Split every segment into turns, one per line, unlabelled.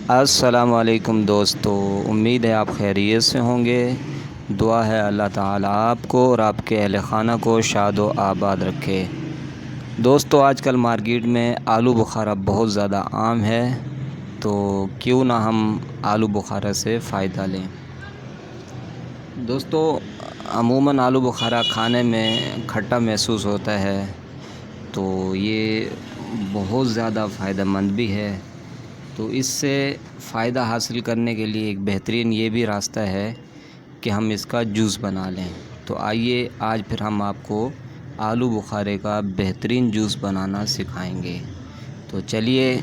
अस्सलाम वालेकुम दोस्तों, उम्मीद है आप खैरियत से होंगे। दुआ है अल्लाह ताला आपको और आपके अहल खाना को शाद व आबाद रखे। दोस्तों, आजकल मार्केट में आलू बुखारा बहुत ज़्यादा आम है, तो क्यों ना हम आलू बुखारा से फ़ायदा लें। दोस्तों, अमूमन आलू बुखारा खाने में खट्टा महसूस होता है, तो ये बहुत ज़्यादा फ़ायदेमंद भी है। तो इससे फ़ायदा हासिल करने के लिए एक बेहतरीन ये भी रास्ता है कि हम इसका जूस बना लें। तो आइए आज फिर हम आपको आलू बुखारे का बेहतरीन जूस बनाना सिखाएंगे। तो चलिए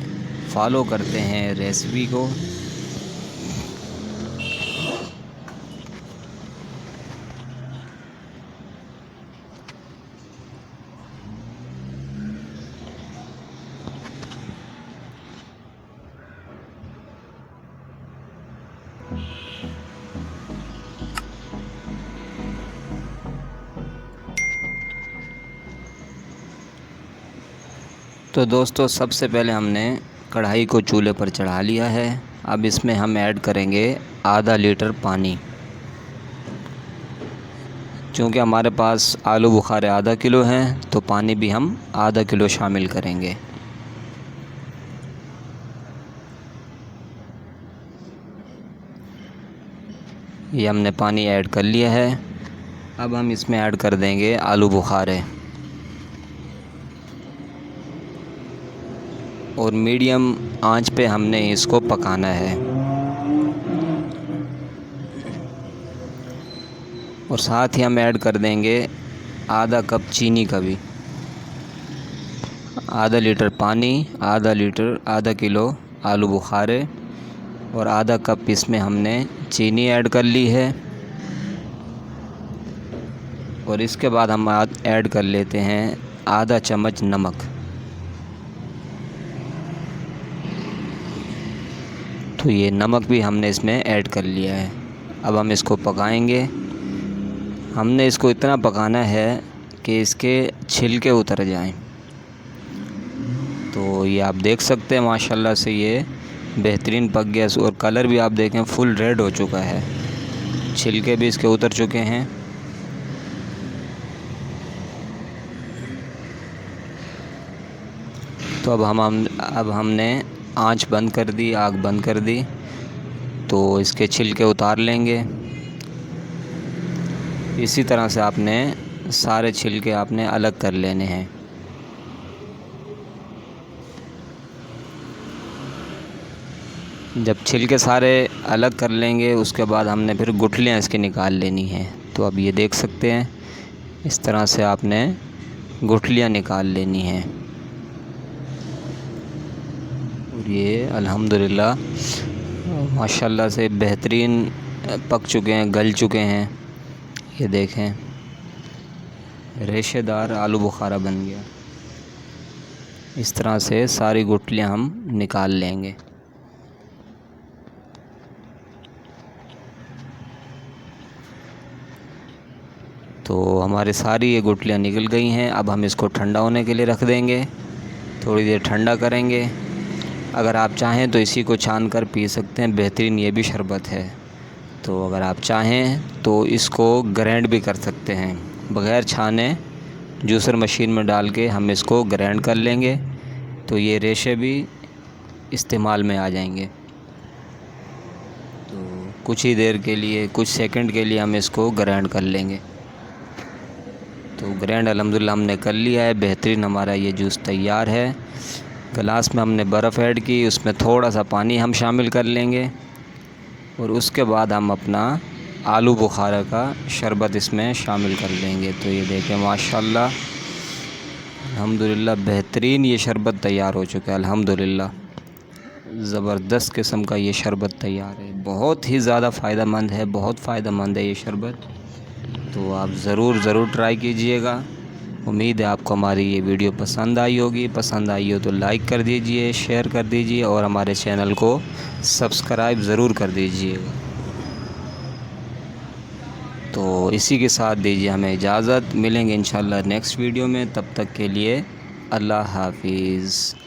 फॉलो करते हैं रेसिपी को। तो दोस्तों, सबसे पहले हमने कढ़ाई को चूल्हे पर चढ़ा लिया है। अब इसमें हम ऐड करेंगे आधा लीटर पानी। चूँकि हमारे पास आलू बुखारे आधा किलो हैं, तो पानी भी हम आधा किलो शामिल करेंगे। ये हमने पानी ऐड कर लिया है। अब हम इसमें ऐड कर देंगे आलू बुखारे और मीडियम आंच पे हमने इसको पकाना है। और साथ ही हम ऐड कर देंगे आधा कप चीनी का भी। आधा लीटर पानी, आधा किलो आलू बुखारे और आधा कप इसमें हमने चीनी ऐड कर ली है। और इसके बाद हम ऐड कर लेते हैं आधा चम्मच नमक। तो ये नमक भी हमने इसमें ऐड कर लिया है। अब हम इसको पकाएंगे। हमने इसको इतना पकाना है कि इसके छिलके उतर जाएं। तो ये आप देख सकते हैं माशाल्लाह से ये बेहतरीन पक गया और कलर भी आप देखें फुल रेड हो चुका है। छिलके भी इसके उतर चुके हैं। तो अब हमने आंच बंद कर दी, आग बंद कर दी। तो इसके छिलके उतार लेंगे। इसी तरह से आपने सारे छिलके आपने अलग कर लेने हैं। जब छिलके सारे अलग कर लेंगे, उसके बाद हमने फिर गुठलियाँ इसकी निकाल लेनी हैं। तो अब ये देख सकते हैं, इस तरह से आपने गुठलियाँ निकाल लेनी हैं। और ये अल्हम्दुलिल्लाह माशाल्लाह से बेहतरीन पक चुके हैं, गल चुके हैं। ये देखें, रेशेदार आलू बुखारा बन गया। इस तरह से सारी गुठलियाँ हम निकाल लेंगे। तो हमारी सारी ये गुठलियाँ निकल गई हैं। अब हम इसको ठंडा होने के लिए रख देंगे, थोड़ी देर ठंडा करेंगे। अगर आप चाहें तो इसी को छान कर पी सकते हैं, बेहतरीन ये भी शरबत है। तो अगर आप चाहें तो इसको ग्राइंड भी कर सकते हैं, बग़ैर छाने जूसर मशीन में डाल के हम इसको ग्राइंड कर लेंगे। तो ये रेशे भी इस्तेमाल में आ जाएंगे। तो कुछ ही देर के लिए, कुछ सेकंड के लिए हम इसको ग्राइंड कर लेंगे। तो ग्राइंड अल्हम्दुलिल्लाह हमने कर लिया है। बेहतरीन हमारा ये जूस तैयार है। गिलास में हमने बर्फ़ ऐड की, उसमें थोड़ा सा पानी हम शामिल कर लेंगे। और उसके बाद हम अपना आलू बुखारा का शरबत इसमें शामिल कर लेंगे। तो ये देखें माशाल्लाह अल्हम्दुलिल्लाह बेहतरीन ये शरबत तैयार हो चुका है। अल्हम्दुलिल्लाह ज़बरदस्त किस्म का ये शरबत तैयार है। बहुत ही ज़्यादा फ़ायदेमंद है, बहुत फ़ायदेमंद है ये शरबत। तो आप ज़रूर ट्राई कीजिएगा। उम्मीद है आपको हमारी ये वीडियो पसंद आई होगी। पसंद आई हो तो लाइक कर दीजिए, शेयर कर दीजिए और हमारे चैनल को सब्सक्राइब ज़रूर कर दीजिएगा। तो इसी के साथ दीजिए हमें इजाज़त। मिलेंगे इंशाल्लाह नेक्स्ट वीडियो में। तब तक के लिए अल्लाह हाफिज़।